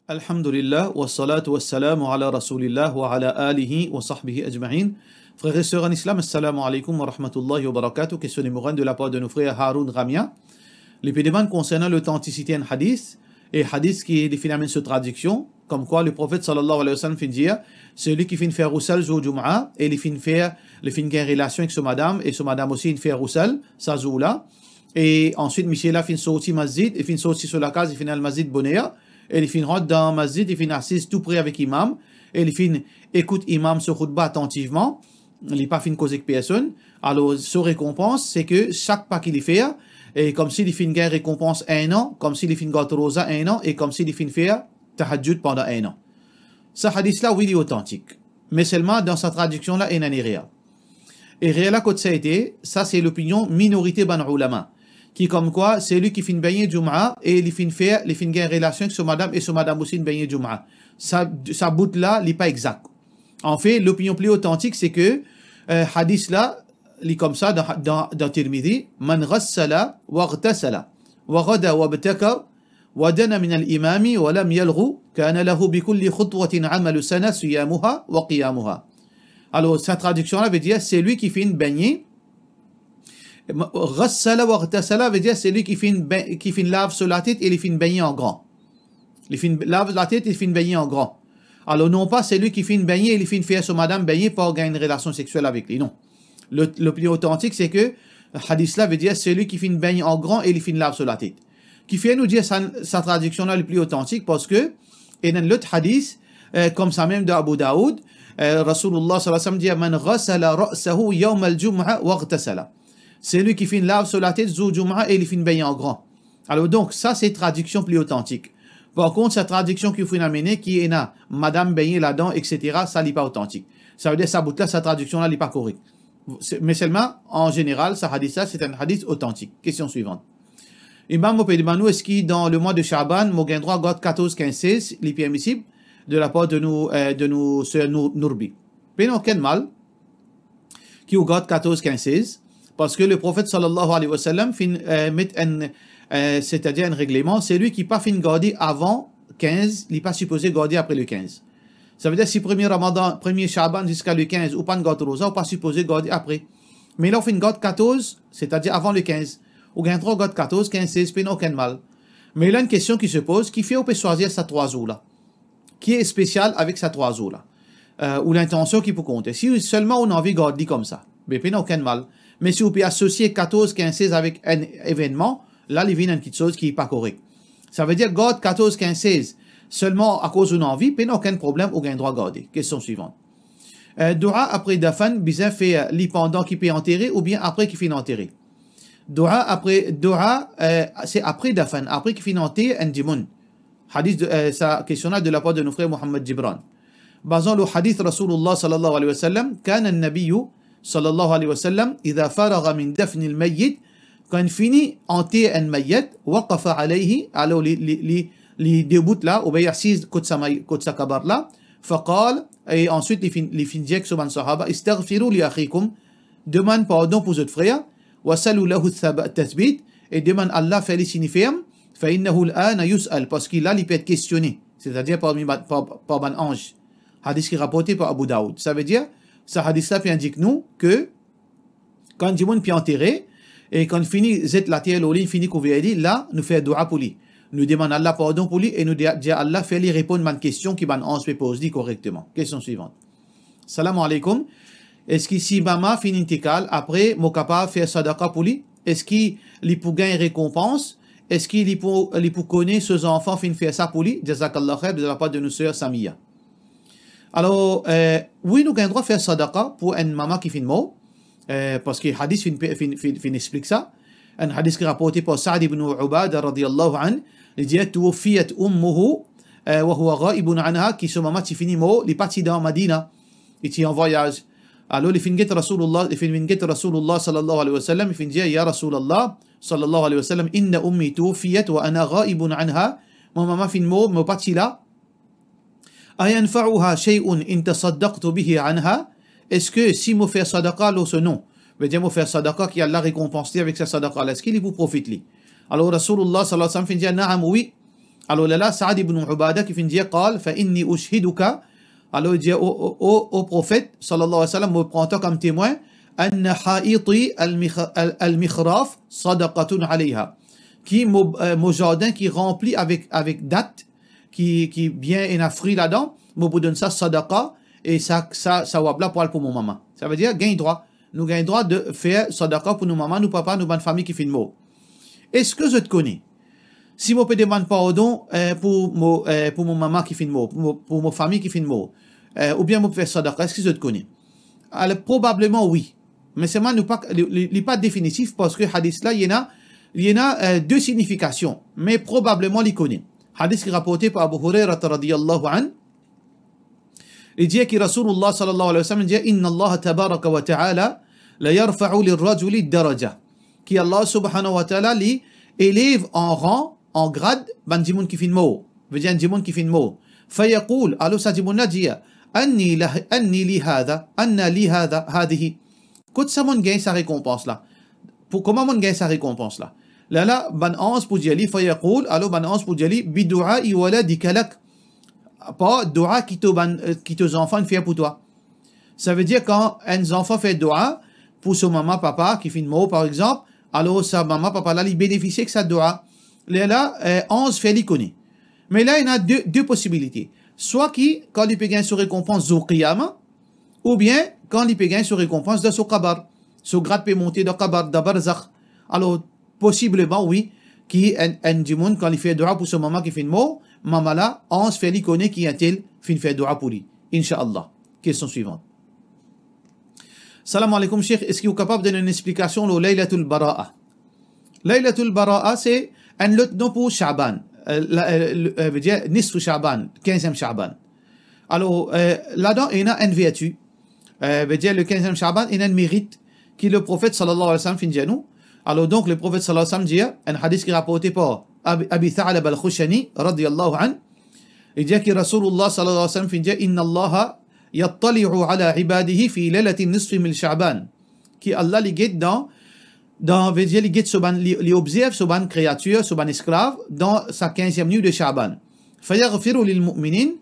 Alhamdulillah, wa salatu wa salamu ala rasulillah wa ala alihi wa sahbihi ajma'in. Frères et sœurs en islam, assalamu alaikum wa rahmatullahi wa barakatuh. Question numéro 1 de la part de nos frères Haroun Ramia. Les pédémans concernant l'authenticité en hadith, et hadith qui est finalement cette traduction, comme quoi le prophète sallallahu alayhi wa sallam fait dire, celui qui fait faire roussal zou jum'a, et il fait faire, il fait une relation avec ce madame, et ce madame aussi il fait roussal, sa zoula. Et ensuite, Michel a fait sorti masjid, il fait sorti sur la case, il fait le masjid bonheur. Et il finit dans le masjid, il finit assis tout près avec l'imam, et il finit écoute l'imam sur khutbah attentivement, il n'est pas fini causer avec personne. Alors, sa récompense, c'est que chaque pas qu'il fait, et comme s'il finit une récompense 1 an, comme s'il finit gâteau rosa 1 an, et comme s'il finit faire tahajjud pendant 1 an. Ce hadith-là, oui, il est authentique. Mais seulement dans sa traduction-là, il n'est rien. Et réellement, quand ça a été, ça c'est l'opinion minorité ban ulama. Qui comme quoi, c'est lui qui finit baigner Jum'a et il finit faire, il finit une relation avec ce madame et ce madame aussi baigner Jum'a. Sa bout là, il n'est pas exact. En fait, l'opinion plus authentique, c'est que hadith là, il est comme ça dans Tirmidhi, man ghassala wa ghtasala wa ghada wa btaka wa dana min al-imami wa lam yalghu kana lahu bi kulli khutwatin 'amalu sana siyamuha wa qiyamuha. Alors, sa traduction là veut dire c'est lui qui finit baigner. Ghassala wa ghtasala veut dire c'est lui qui fait lave sur la tête et il fait baigner en grand. Il fait lave la tête et il fait baigner en grand. Alors non pas c'est lui qui fait baigner et il fait faire sur madame baigner pour gagner une relation sexuelle avec lui. Non. Le plus authentique c'est que hadith là veut dire c'est lui qui fait baigner en grand et il fait lave sur la tête. Qui fait nous dire sa traduction là le plus authentique parce que et dans l'autre hadith comme ça même de Abu Daoud Rasulullah sallallahu alayhi wa sallam dit man ghassala ra'sahu yawm al-jum'a wa ghtasala. C'est lui qui fait une lave sur la tête, zou jum'a, et il fait une baigner en grand. Alors donc, ça c'est traduction plus authentique. Par contre, cette traduction qu'il faut amener, qui est là, madame baigner là-dedans, etc., ça n'est pas authentique. Ça veut dire, sa bout là, sa traduction là, n'est pas correcte. Mais seulement, en général, ce hadith-là, c'est un hadith authentique. Question suivante. Imam Mopedemanou, est-ce qu'il, dans le mois de Shaban, Mogen droit, God 14, 15, 16, les permissible, de la part de nous sœurs Nourbi. Mais non, quel mal, qui au God 14, 15, 16, parce que le prophète sallallahu alayhi wa sallam met c'est-à-dire un règlement, c'est lui qui n'a pas fin garder avant 15, il n'est pas supposé garder après le 15. Ça veut dire si premier Ramadan, premier Shaban jusqu'à le 15, ou pas de garde rosa, ou pas supposé garder après. Mais là, on fait une garde 14, c'est-à-dire avant le 15. Ou gagne 3 garde 14, 15, 16, puis aucun mal. Mais là, une question qui se pose, qui fait on peut choisir sa 3 jours là? Qui est spécial avec sa 3 jours là? Ou l'intention qui peut compter. Si seulement on a envie de garder comme ça, mais puis aucun mal. Mais si vous pouvez associer 14, 15, 16 avec un événement, là, il vient une petite chose qui n'est pas correcte. Ça veut dire, garde 14, 15, 16, seulement à cause d'une envie, puis aucun problème, ou gain droit à garder. Question suivante. Dua après Dafan, bizarre fait pendant qui peut enterrer, ou bien après qui finit enterrer. Dua, c'est après Dafan, après qui finit enterrer, un dimoun. Hadith, ça questionna de la part de nos frères Mohammed Gibran. Basant le hadith Rasulullah sallallahu alayhi wa sallam, kana an-nabiyyu sallallahu alayhi wa sallam, إذا فرغ من دفن الميت, quand il finit enterrer un mayyit, وقف عليه, alors les débouts là, ou bien assise côté sa kabar là, فقال, et ensuite il finit dire sur man sahaba, استغفروا لأخيكم, demande pardon pour votre frère, وسلوا له التثبيت, et demande Allah fait les signes fermes, فإنه الآن يسأل, parce qu'il a il peut être questionné, c'est-à-dire par un ange. Hadith qui est rapporté par Abu Daoud. Ça veut dire, ce hadith-là indique nous que quand Jimoun peut enterrer et quand il finit zet la terre il finit couvrir là nous fait dua pour lui, nous demandons Allah pardon pour lui et nous dit Allah fait lui répondre à une question qui va on se pose correctement. Question suivante. Salam alaikum. Est-ce que si maman finit intikal après mon capable faire sadaqa pour lui, est-ce qu'il pour gagner récompense, est-ce qu'il pour connaître ses enfants fin faire ça pour lui? Jazakallah khair de la part de nos sœurs Samia. Alors, oui, nous avons le droit de faire sadaqa pour une maman qui fait mort, parce que le hadith explique ça. Un hadith qui est rapporté par Sa'd ibn Ubada radiyallahu anhu, il dit tuwfiyat ummuhu wa huwa ghaibun anha, qui ce maman qui finit mort, il est parti dans Madina, il est en voyage. Alors, il finit Rasulullah sallallahu alayhi wa sallam, il finit ya Rasulullah sallallahu alayhi wa sallam, inna ummi tuwfiyat wa ana ghaibun anha, mon maman finit mort, me parti là. أينفعها شيء إن تصدقت به عنها? Est-ce que si je fais sadaqa, alors ce non, veut dire je fais sadaqa qui a la récompensé avec sa sadaqa, est-ce qu'il vous profite lui? Alors Rasulullah sallallahu alayhi wa sallam dit naam oui, Alors là, Saad ibn Ubada qui finit dire, قال فإني أشهدك, alors il dit au prophète, sallallahu alayhi wa sallam, me prends-toi comme témoin, أن حائطي المخراف صدقة عليها, qui mon jardin qui rempli avec date, qui bien en a fruit là-dedans, me donne ça sadaqa, et ça wabla pour mon maman. Ça veut dire, gagne droit. Nous gagnons droit de faire sadaqa pour nos mamans, nos papas, nos bonnes familles qui font mot. Est-ce que je te connais? Si je peux demander pardon pour mon maman qui fait mot, pour mon famille qui fait mot, ou bien je peux faire sadaqa, est-ce que je te connais? Alors, probablement oui. Mais c'est pas définitif parce que hadith là, il y en a deux significations. Mais probablement il connaît. Hadith qui est rapporté par Abu Hurairah radiyallahu anhu. Il dit que Rasulullah sallallahu alayhi wa sallam dit Inna Allah tabaraka wa ta'ala la yarfa'u lirrajuli daraja. Qui Allah subhanahu wa ta'ala li élève en rang, en grade, ban dimoun qui fin mot. Veut dire dimoun qui fin mot. Fayaqul, alors sa dimoun la dit Anni li hada, anna li hada, hadihi. Quand ça mon gagne sa récompense là. Comment mon gagne sa récompense là? Là, ban ans pour dire li, fayaqul, alors ban ans pour dire li, bidu'a i waladika lak. Pas dua qui te enfants font pour toi. Ça veut dire quand un enfant fait dua pour son maman, papa, qui fait une mot par exemple, alors sa maman, papa là, il bénéficie de sa dua. Là, 11 fait l'icône. Mais là, il y a deux possibilités. Soit quand il peut gagner sur récompense au qiyama, ou bien quand il peut gagner sur récompense de son kabar. Son grade peut monter de kabar, de barzakh. Alors, possiblement, oui, qui un du monde, quand il fait dua pour son maman qui fait une mot, maman là, 11 fait l'icône qui a-t-il fait dua pour lui. Inch'Allah. Question suivante. Salam alaikum, Cheikh. Est-ce qu'il est capable de donner une explication au Laylatul Bara'a? Laylatul Bara'a, c'est un lot nom pour Sha'ban. Veut dire Nisfu Sha'ban, 15e Sha'ban. Alors, là-dedans, il y a une vertu. Veut dire le 15e Sha'ban, il y a un mérite qui le prophète sallallahu alayhi wa sallam finit à nous. Alors donc, le prophète sallallahu alayhi wa sallam dit, un hadith qui est rapporté par Abi Tha'lab al-Khushani, radiyallahu an, il dit que Rasulullah sallallahu alayhi wa sallam finit Inna Allah yattali'u ala ibadihi fi laylatin nisfi min Sha'ban. Qui Allah li guide veut dire, li guide li observe soban créature, soban esclave, dans sa 15e nuit de Sha'ban. Fayaghfiru lil mu'minin.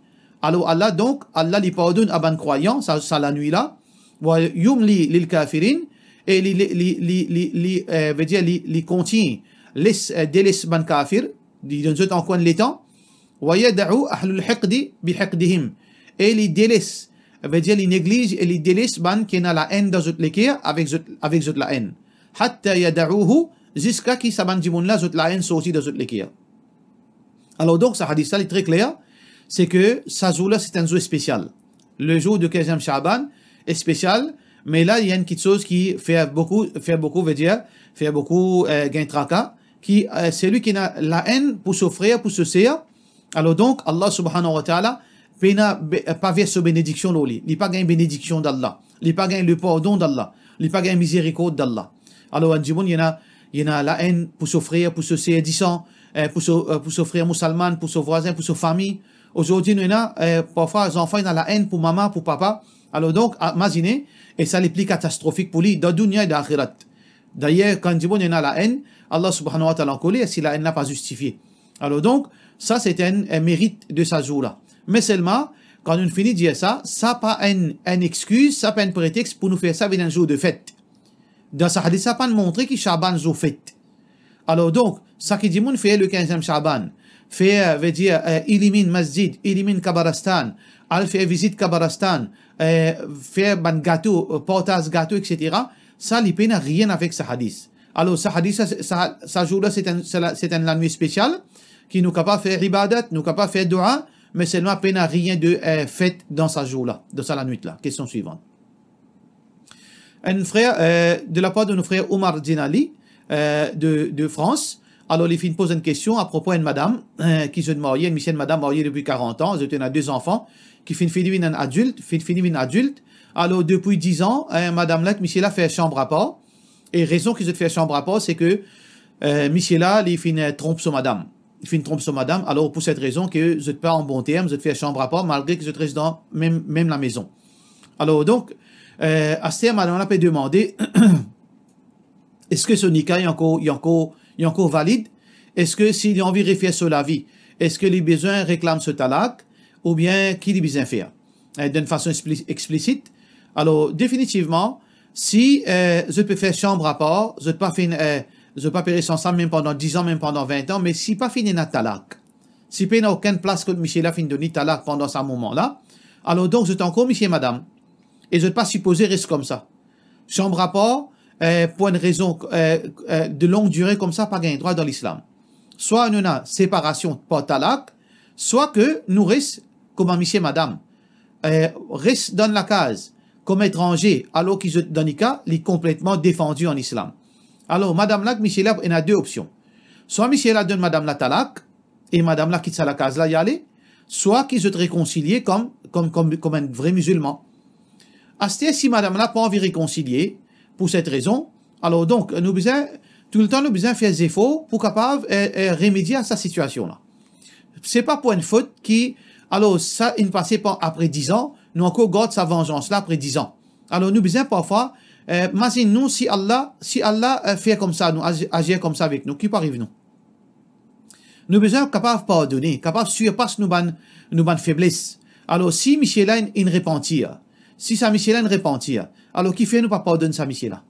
Alors Allah, donc, Allah li pardonne à ban croyant, ça la nuit là. Wa yumli lil kafirin. Et veut dire, li contient, délaisse ban kafir, li donne en coin de l'étang. Wa yad'u ahlul hiqdi bi hiqdihim. Et li délaisse, veut dire, li néglige et li délaisse ban qui n'a la haine dans zot l'équerre avec zot la haine. Hatta yad'uhu, jusqu'à qui sa ban dimoun la zot la haine sorti de zot l'équerre. Alors donc, ce hadith là est très clair, c'est que sa jour là, c'est un jour spécial. Le jour de 15e Sha'ban est spécial. Mais là, il y a une petite chose qui fait beaucoup, veut dire, fait beaucoup gain tracas, qui c'est lui qui a la haine pour s'offrir, pour se serrer. Alors donc, Allah subhanahu wa ta'ala, pas vers sa bénédiction, il n'a pas gagné bénédiction d'Allah, il n'a pas gagné le pardon d'Allah, il n'a pas gagné miséricorde d'Allah. Alors, il y a la haine pour s'offrir, pour se serrer, disant, pour s'offrir musulman, pour son voisin, pour sa famille. Aujourd'hui, il y a parfois les enfants, ils ont la haine pour maman, pour papa. Alors donc, imaginez, et ça est plus catastrophique pour lui, dans dunya et dans l'akhirat. D'ailleurs, quand il y a la haine, Allah subhanahu wa ta'ala en colère si la haine n'a pas justifié. Alors donc, ça c'est un mérite de sa jour-là. Mais seulement, quand on finit de dire ça, ça pas une excuse, ça pas un prétexte pour nous faire ça avec un jour de fête. Dans ce hadith, ça pas montrer que Shaban jour fête. Alors donc, ça qui dit mon fait le 15e Shaban, fait, veut dire, élimine masjid, élimine Kabarastan, al fait visite Kabarastan, faire ban gâteau, portage gâteau, etc. Ça, il n'a rien avec ce hadith. Alors, ce hadith, ça jour-là, c'est une nuit spéciale, qui nous capable de faire ibadat, nous capable de faire dua, mais seulement peine à rien de fait dans ce jour-là, dans cette nuit-là. Question suivante. Un frère, de la part de nos frères Omar Djenali, de France, alors il pose une question à propos d'une madame qui se mariée, une missienne madame mariée depuis 40 ans, elle a 2 enfants, qui finit un adulte, alors depuis 10 ans, madame là, monsieur là fait chambre à part, et raison qu'ils ont fait chambre à part, c'est que monsieur là, il trompe son madame. Il trompe son madame, alors pour cette raison que vous n'êtes pas en bon terme, vous êtes fait chambre à part, malgré que vous êtes resté dans même la maison. Alors donc, à ce terme, madame là peut demander, est-ce que ce nikah est encore valide? est-ce que s'il a envie de refaire sur la vie, est-ce que les besoins réclament ce talak ou bien qui les besoins faire d'une façon explicite. Alors, définitivement, si je peux faire chambre à part, je ne peux pas payer ensemble même pendant 10 ans, même pendant 20 ans, mais si pas fini na talak, si pas n'a aucune place que Michel a fini de donner talak pendant ce moment-là, alors donc je t'encore monsieur et madame, et je ne pas supposer reste comme ça. Chambre à part, pour une raison de longue durée comme ça, pas gain droit dans l'islam. Soit nous avons séparation par talak, soit que nous restons comme monsieur et madame, reste dans la case comme étranger, alors qu'ils sont dans le cas, il est complètement défendu en islam. Alors, madame là, Michel là, il a deux options. Soit Michel là donne madame la talak, et madame là quitte la case là y aller, soit qu'ils se réconcilier comme un vrai musulman. Si madame là pas envie de réconcilier, pour cette raison, alors donc, nous besoin, tout le temps, nous besoin faire des efforts pour capable remédier à sa situation là. C'est pas pour une faute qui, alors ça, il ne passait pas après 10 ans, nous encore garde sa vengeance là après 10 ans. Alors nous besoin parfois, imaginez-nous si Allah fait comme ça, nous agir comme ça avec nous, qui peut arriver nous? Nous besoin capable de pardonner, capable de surpasser nos faiblesses. Alors si Michel a une repentir, si ça Michel a une repentir, alors qui fait nous pas pardonner ça Michel là?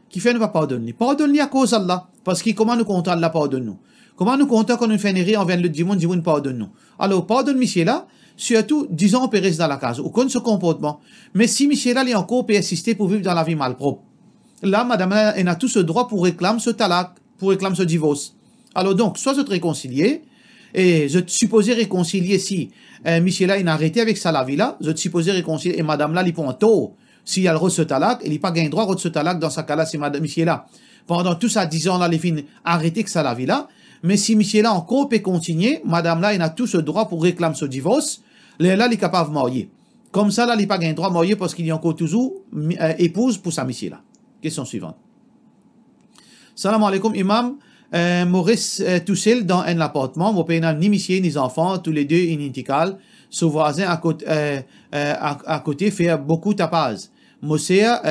Qui fait nous pas pardonner? Pardonner à cause d'Allah, parce que comment nous comptons Allah pardonne nous? Comment nous comptons quand nous faisons une erreur envers le Dimoun pardonne nous? Alors pardonne Michel là, surtout, disons, on peut rester dans la case, ou connaît ce comportement. Mais si Michel là, il encore peut assister pour vivre dans la vie malpropre, là, madame, elle a tout ce droit pour réclamer ce talak, pour réclamer ce divorce. Alors donc, soit je te réconcilier, et je te supposais réconcilier si Michel là, il a arrêté avec ça la vie là, je te supposais réconcilier, et madame là, il prend un taux, s'il y a le reçu talak, il n'a pas gagné droit à ce talak, dans ce cas-là, c'est madame Michel là. Pendant tout ça, 10 ans là, il finit arrêté que ça la vie là, mais si Michel là encore peut continuer, madame là, il a tout ce droit pour réclamer ce divorce, là, il est capable de marier. Comme ça, là, il n'a pas gagné droit de marier parce qu'il y a encore toujours épouse pour sa Michel là. Question suivante. Salam alaikum, imam. Maurice tout seul dans un appartement, mon père n'a ni Michel ni enfants, tous les deux identiques. Son voisin à côté fait beaucoup de tapage. Mon ça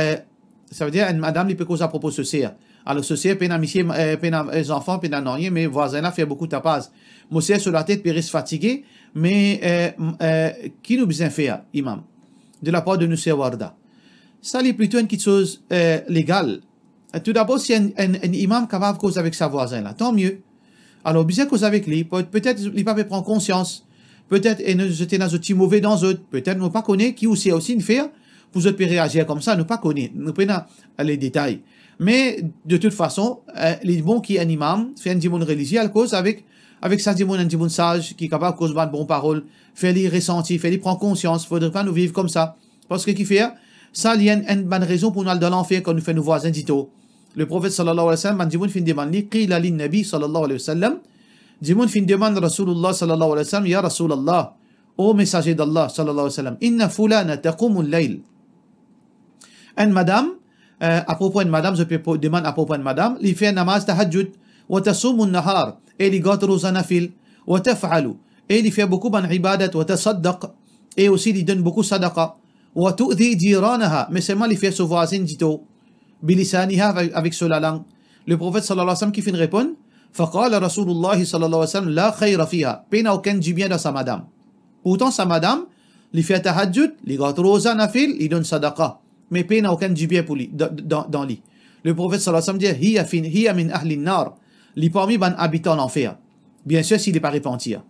veut dire une madame qui peut causer à propos de ce ser. Alors ce ser, peine à Michel, peine à les enfants, peine à rien, mais voisin là fait beaucoup de tapage. Mon ser sur la tête, peut rester fatigué, mais qui nous besoin faire, imam, de la part de nous Warda? Ça est plutôt une petite chose légale. Tout d'abord, si un imam capable de causer avec sa voisine là, tant mieux. Alors, bien causer avec lui, peut-être il peut prendre conscience, peut-être j'étais dans un petit mauvais dans eux, peut-être nous pas connaît qui aussi une faire pour eux réagir comme ça, nous pas connaît, nous prenons les détails. Mais de toute façon, les bons qui est un imam, fait un dimon religieux, elle cause avec ça un dimon sage qui est capable de causer de bonnes paroles, fait les ressentir, fait les prendre conscience, il faudrait pas nous vivre comme ça. Parce que qui fait ça, il y a une bonne raison pour nous aller dans l'enfer quand nous faisons nos voisins dito. Le prophète sallallahu alayhi wa sallam, man dimon fin demande li, qila lin nabi sallallahu alayhi wa sallam, dimon fin demande Rasulullah sallallahu alayhi wa sallam, ya Rasulallah, ô messager d'Allah sallallahu alayhi wa sallam, inna fulana taqumu al-layl. Une madame, à propos de madame, je peux demander à propos de madame, il fait un namaz tahajjud, wa tasumu an-nahar, et il gâte rozanafil, wa taf'alu, et il fait beaucoup d'ibadat, wa tasaddaq, et aussi il donne beaucoup sadaqa, wa tu'dhi jiranaha, mais seulement il fait ce voisin dito, bilisaniha avec cela langue. Le prophète sallallahu alayhi wa sallam qui fait répondre, faqala Rasulullah sallallahu alayhi wa sallam, la khayra fiha, peine aucun du bien dans sa madame. Pourtant sa madame, il fait tahajjud, il gâte rozanafil, il donne sadaqa. Mais peine n'a aucun du bien pour lui, dans lui. Le prophète sallallahu alayhi wa sallam dit, hiya min ahli nar, li parmi ban habitants l'enfer. Bien sûr, s'il n'est pas repentir.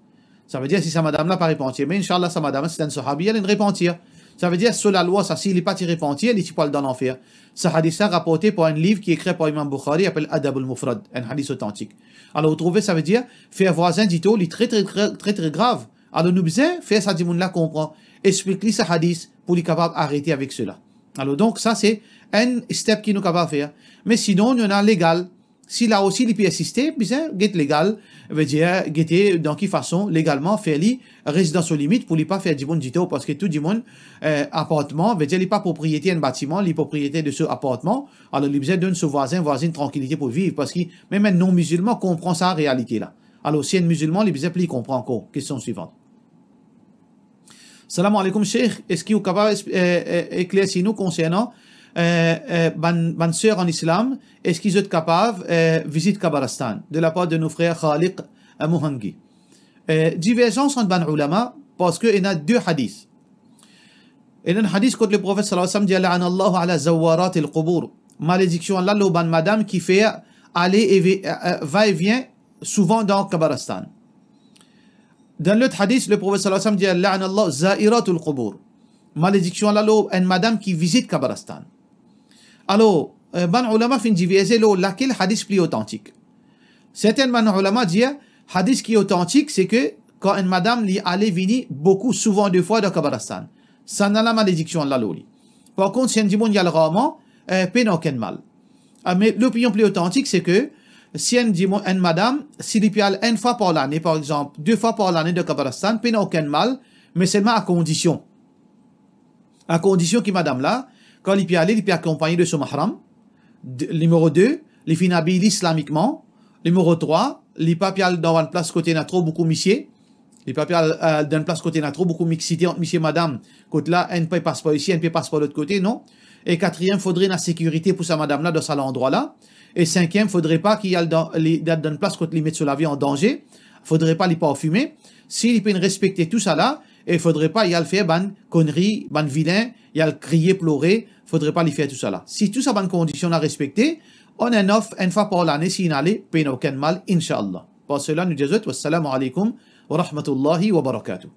Ça veut dire, si sa madame n'a pas repentir. Mais Inch'Allah, sa madame, c'est un sahabi, elle est repentir. Ça veut dire, sur la loi, ça, s'il n'est pas repentir, il est pas dans l'enfer. Ce hadith est rapporté par un livre qui est écrit par Imam Bukhari, appelé Adab al-Mufrad, un hadith authentique. Alors, vous trouvez, ça veut dire, faire voisin dito, il est très grave. Alors, nous besoin, faire ça, dit là, comprend. Explique-lui ce hadith pour lui capable d'arrêter avec cela. Alors donc ça c'est un step qui nous capable de faire. Mais sinon il y en a légal. Si là aussi il peut assister, bien get légal, veut dire get dans quelle façon légalement faire lui résidence aux limites pour lui pas faire du bon dito parce que tout du monde appartement veut dire il pas propriété d'un bâtiment, il propriété de ce appartement. Alors il besoin donne ce voisine tranquillité pour vivre parce que même un non musulman comprend ça en réalité là. Alors si un musulman il besoin plus comprend encore. Question suivante. Salam alaikum, Cheikh. Est-ce qu'il est capable d'éclaircir nous concernant ban sœur en islam, est-ce qu'ils sont capables visite Kabaristan de la part de nos frères Khaliq Muhangi. Divergence entre ban ulama parce qu'il y a deux hadiths. Il y a un hadith que le prophète sallallahu alayhi wa sallam dit la'anallahu ala zawarat al-qubur. Malédiction Allah l'au ban madame qui fait aller et va et vient souvent dans Kabaristan. Dans l'autre hadith, le prophète sallallahu alayhi wa sallam dit la'anallahu za'irat al-qubur. Malédiction Allah l'au une madame qui visite Kabaristan. Alors, ban ulama fin diviser laquelle hadith plus authentique. Certains ban ulama disent hadith qui est authentique, c'est que quand une madame li allait venir beaucoup, souvent deux fois dans Kabaristan, ça n'a la malédiction là l'oli. Par contre, si on dit bon, il y a le roman, peine aucun mal. Mais l'opinion plus authentique, c'est que si on dit une madame, s'il y a une fois par l'année, par exemple, deux fois par l'année de Kabaristan, peine aucun mal, mais seulement à condition. À condition que madame là, quand il peut aller, il peut accompagner de son mahram. Numéro 2, il finit habillé islamiquement. Numéro 3, les papiers dans une place côté n'a trop beaucoup missier. Les papiers dans une place côté n'a trop beaucoup mixité entre monsieur et madame. Côté là, elle ne passe pas ici, elle ne passe pas de l'autre côté, non. Et quatrième, il faudrait une sécurité pour sa madame là dans cet endroit là. Et cinquième, il ne faudrait pas qu'il y ait dans une place côté limite sur la vie en danger. Il ne faudrait pas les parfumer. S'il peut respecter tout ça là, et il ne faudrait pas y aller faire ban conneries, ban vilain, y aller crier, pleurer. Il ne faudrait pas lui faire tout ça là. Si tout ça bonne condition à respecter, on a une fois par l'année, s'il n'allait, pas aucun mal, Inch'Allah. Pour cela, nous disons, wassalamu alaikum wa rahmatullahi wa barakatuh.